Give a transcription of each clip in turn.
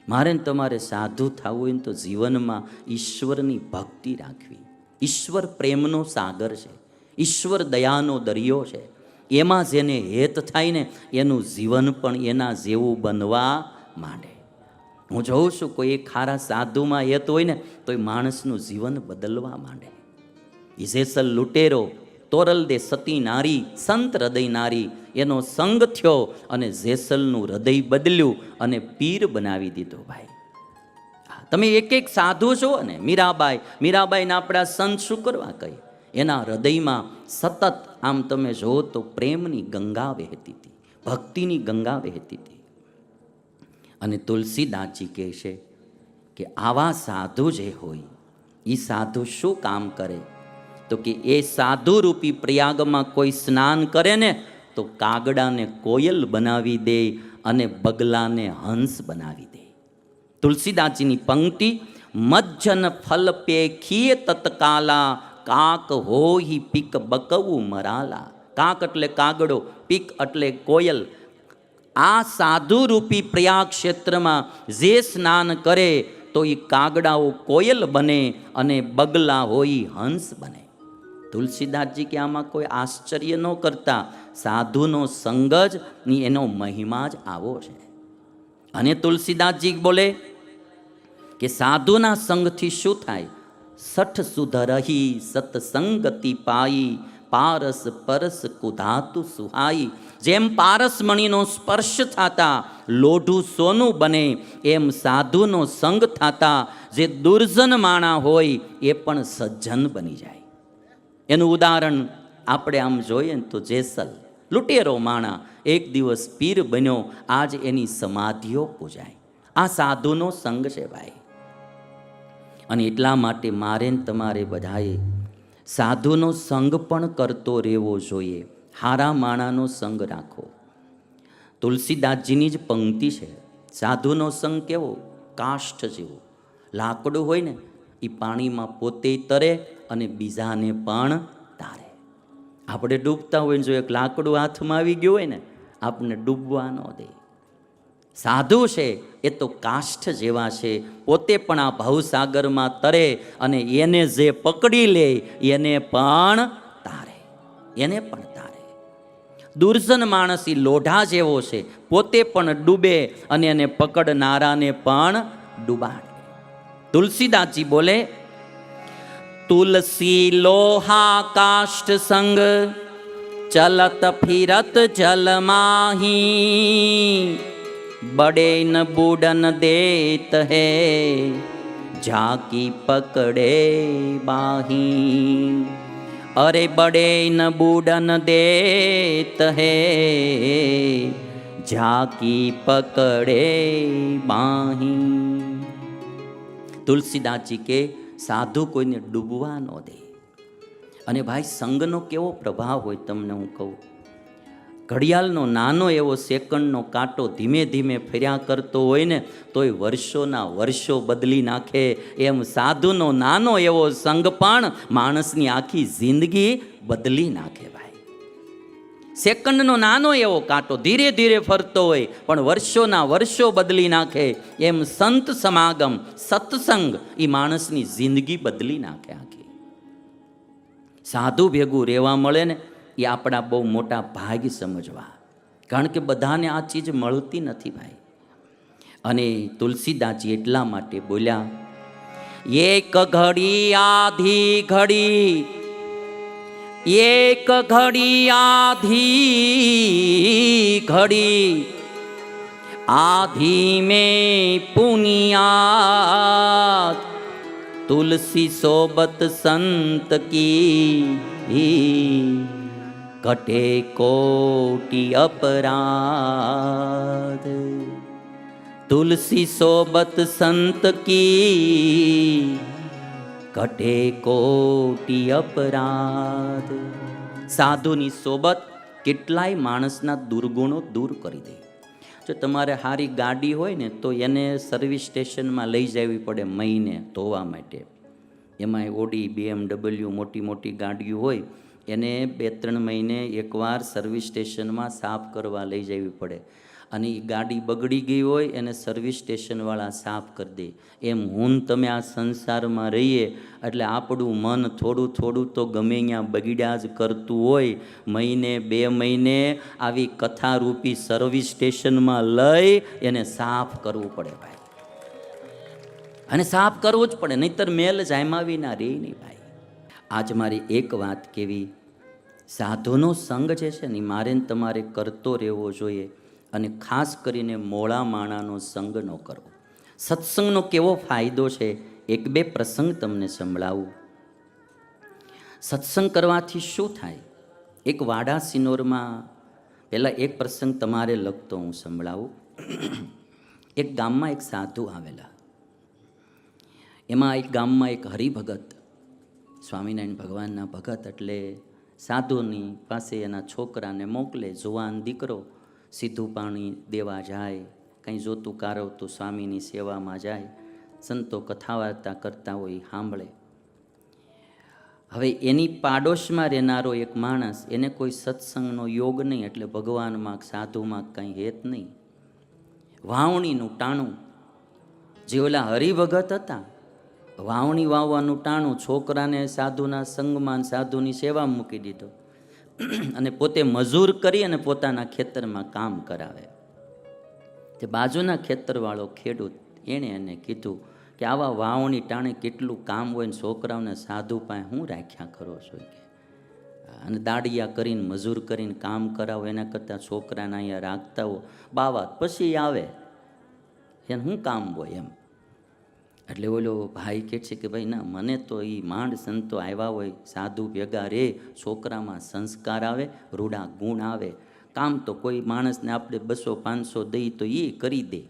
મારે ને તમારે સાધુ થવું હોય ને તો જીવનમાં ઈશ્વરની ભક્તિ રાખવી. ઈશ્વર પ્રેમનો સાગર છે, ઈશ્વર દયાનો દરિયો છે. એમાં જેને હેત થાય ને એનું જીવન પણ એના જેવું બનવા માંડે. હું જોઉં છું કોઈ એક ખારા સાધુમાં હેત હોય ને તો એ માણસનું જીવન બદલવા માંડે. એ જેસલ લૂંટેરો, તોરલ દે સતી નારી, સંત હૃદય નારી, એનો સંગ થયો અને જેસલનું હૃદય બદલ્યું અને પીર બનાવી દીધો. ભાઈ તમે એક એક સાધુ છો ને, મીરાબાઈને આપણા સંત શું કરવા કહી? એના હૃદયમાં સતત આમ તમે જુઓ તો પ્રેમની ગંગા વહેતી હતી, ભક્તિની ગંગા વહેતી હતી. અને તુલસીદાસજી કહે છે કે આવા સાધુ જે હોય એ સાધુ શું કામ કરે? તો કે એ સાધુ રૂપી પ્રયાગમાં કોઈ સ્નાન કરે ને તો કાગડાને કોયલ બનાવી દે અને બગલાને હંસ બનાવી દે. તુલસીદાસજીની પંક્તિ, મજ્જન ફલ પેખીએ તત્કાલા, કાક હોહી પીક બકવું મરાલા. કાક એટલે કાગડો, પીક એટલે કોયલ. આ સાધુ રૂપી પ્રયાગ ક્ષેત્રમાં જે સ્નાન કરે તો એ કાગડાઓ કોયલ બને અને બગલા હોય હંસ બને. તુલસીદાસજી કે આમાં કોઈ આશ્ચર્ય ન કરતા, સાધુનો સંગ જ એનો મહિમા જ આવો છે. અને તુલસીદાસજી બોલે કે સાધુના સંગથી શું થાય? સઠ સુધરહી સતસંગતિ પાઈ, પારસ પરસ કુધાતુ સુહાઈ. જેમ પારસમણીનો સ્પર્શ થતા લોઢું સોનું બને, એમ સાધુનો સંગ થતા જે દુર્જન માણા હોય એ પણ સજ્જન બની જાય. એનું ઉદાહરણ આપણે આમ જોઈએ ને તો જેસલ લૂંટેરો માણા એક દિવસ પીર બન્યો, આજ એની સમાધિઓ પૂજાય. આ સાધુનો સંગ છે ભાઈ. અને એટલા માટે મારે ને તમારે બધાએ સાધુનો સંગ પણ કરતો રહેવો જોઈએ. હારા માણાનો સંગ રાખો. તુલસીદાસજીની જ પંક્તિ છે. સાધુનો સંગ કેવો? કાષ્ઠ જેવો. લાકડું હોય ને એ પાણીમાં પોતે તરે અને બીજાને પણ તારે. આપણે ડૂબતા હોય ને જો એક લાકડું હાથમાં આવી ગયું હોય ને આપણને ડૂબવા ન દે. સાધુ છે એ તો કાષ્ઠ જેવા છે, પોતે પણ આ ભવસાગરમાં તરે અને એને જે પકડી લે એને પણ તારે, એને પણ તારે. દુર્જન માણસ એ લોઢા જેવો છે, પોતે પણ ડૂબે અને એને પકડનારાને પણ ડૂબાડે. તુલસીદાસજી બોલે, તુલસી લોહા કાષ્ઠ સંગ, ચલત ફિરત જલ માહી, बड़े न बूढ़न देत है, झाकी पकड़े बाही. अरे बड़े न बूढ़न देत है, झाकी पकड़े बाही. તુલસીદાસજી કે સાધુ કોઈને ડૂબવા ન દે. અને ભાઈ સંગનો કેવો પ્રભાવ હોય તમને હું કહું. ઘડિયાળનો નાનો એવો સેકન્ડનો કાંટો ધીમે ધીમે ફર્યા કરતો હોય ને તોય વર્ષોના વર્ષો બદલી નાખે. એમ સાધુનો નાનો એવો સંગ પણ માણસની આખી જિંદગી બદલી નાખે ભાઈ. સેકન્ડનો નાનો એવો કાંટો ધીરે ધીરે ફરતો હોય પણ વર્ષોના વર્ષો બદલી નાખે. એમ સંત સમાગમ, સત્સંગ એ માણસની જિંદગી બદલી નાખે આખી. સાધુ ભેગું રહેવા મળે ને એ આપણા બહુ મોટા ભાગ્ય સમજવા. કારણ કે બધાને આ ચીજ મળતી નથી ભાઈ. અને તુલસીદાસજી એટલા માટે બોલ્યા, એક ઘડી આધી ઘડી, એક ઘડી આધી ઘડી, आधी में पुनियात, तुलसी सोबत संत की, कटे कोटि अपराध. तुलसी सोबत संत की, कटे कोटि अपराध. સાધુની સોબત કેટલાય માણસના દુર્ગુણો દૂર કરી દે. જો તમારે સારી ગાડી હોય ને તો એને સર્વિસ સ્ટેશનમાં લઈ જવી પડે મહિને ધોવા માટે. એમાં ઓડી, BMW મોટી મોટી ગાડીઓ હોય એને 2-3 મહિને એકવાર સર્વિસ સ્ટેશનમાં સાફ કરવા લઈ જવી પડે. અને એ ગાડી બગડી ગઈ હોય એને સર્વિસ સ્ટેશનવાળા સાફ કરી દે. એમ હું તમે આ સંસારમાં રહીએ એટલે આપણું મન થોડું થોડું તો ગમે ત્યાં બગડ્યા જ કરતું હોય. મહિને 2 મહિને આવી કથારૂપી સર્વિસ સ્ટેશનમાં લઈ એને સાફ કરવું પડે ભાઈ. અને સાફ કરવું જ પડે, નહીંતર મેલ જાયમા વિના રહે નહીં ભાઈ. આજ મારી એક વાત કેવી, સાધુનો સંગ જે છે ને મારે ને તમારે કરતો રહેવો જોઈએ. અને ખાસ કરીને મોળા માણાનો સંગ ન કરવો. સત્સંગનો કેવો ફાયદો છે, 1-2 પ્રસંગ તમને સંભળાવું. સત્સંગ કરવાથી શું થાય? એક વાડા સિનોરમાં પહેલાં એક પ્રસંગ તમારે લગતો હું સંભળાવું. એક ગામમાં એક સાધુ આવેલા. એમાં એક ગામમાં એક હરિભગત, સ્વામિનારાયણ ભગવાનના ભગત, એટલે સાધુની પાસે એના છોકરાને મોકલે. જુવાન દીકરો, સીધું પાણી દેવા જાય, કંઈ જોતું કારવતું સ્વામીની સેવામાં જાય. સંતો કથા વાર્તા કરતા હોય સાંભળે. હવે એની પાડોશમાં રહેનારો એક માણસ, એને કોઈ સત્સંગનો યોગ નહીં, એટલે ભગવાનમાં સાધુમાં કંઈ હેત નહીં. વાવણીનું ટાણું, જે ઓલા હરિભગત હતા, વાવણી વાવવાનું ટાણું, છોકરાને સાધુના સંગમાં સાધુની સેવા મૂકી દીધો અને પોતે મજૂર કરી અને પોતાના ખેતરમાં કામ કરાવે. તે બાજુના ખેતરવાળો ખેડૂત એણે એને કીધું કે આવા વાવણી ટાણે કેટલું કામ હોય ને છોકરાઓને સાધુ પાસે હું રાખ્યા કરો છો કે, અને દાડિયા કરીને મજૂર કરીને કામ કરાવો એના કરતાં છોકરાને અહીંયા રાખતા હો બાવા પછી આવે એને શું કામ હોય એમ. એટલે ઓલો ભાઈ કહે છે કે ભાઈ ના, મને તો એ માંડ સંતો આવ્યા હોય, સાધુ ભેગા રે, છોકરામાં સંસ્કાર આવે, રૂડા ગુણ આવે. કામ તો કોઈ માણસને આપણે 200-500 દઈ તો એ કરી દે.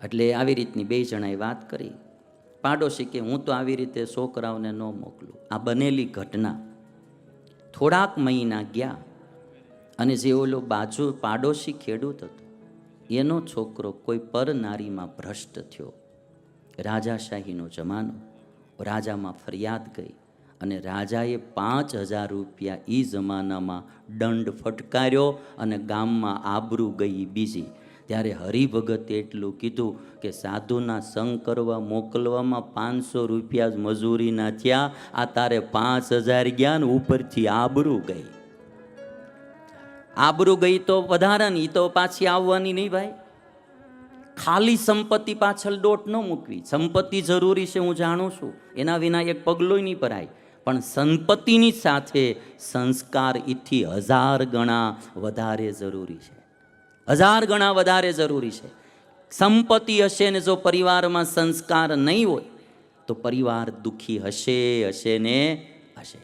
એટલે આવી રીતની 2 જણાએ વાત કરી. પાડોશી કે હું તો આવી રીતે છોકરાઓને ન મોકલું. આ બનેલી ઘટના. થોડાક મહિના ગયા અને જે ઓલો બાજુ પાડોશી ખેડૂત હતો એનો છોકરો કોઈ પર નારીમાં ભ્રષ્ટ થયો. રાજાશાહીનો જમાનો, રાજામાં ફરિયાદ ગઈ અને રાજાએ 5,000 રૂપિયા એ જમાનામાં દંડ ફટકાર્યો અને ગામમાં આબરૂ ગઈ બીજી. ત્યારે હરિભગતે એટલું કીધું કે સાધુના સંગ કરવા મોકલવામાં 500 રૂપિયા જ મજૂરીના થયા, આ તારે 5,000 ગયા ને ઉપરથી આબરૂ ગઈ. આબરૂ ગઈ તો વધારાની, તો પાછી આવવાની નહીં ભાઈ. ખાલી સંપત્તિ પાછળ દોટ ન મૂકવી. સંપત્તિ જરૂરી છે, હું જાણું છું, એના વિના એક પગલું નહીં ભરાય, પણ સંપત્તિની સાથે સંસ્કાર એથી 1000 ગણા વધારે જરૂરી છે. 1000 ગણા વધારે જરૂરી છે. સંપત્તિ હશે ને જો પરિવારમાં સંસ્કાર નહીં હોય તો પરિવાર દુઃખી હશે ને હશે.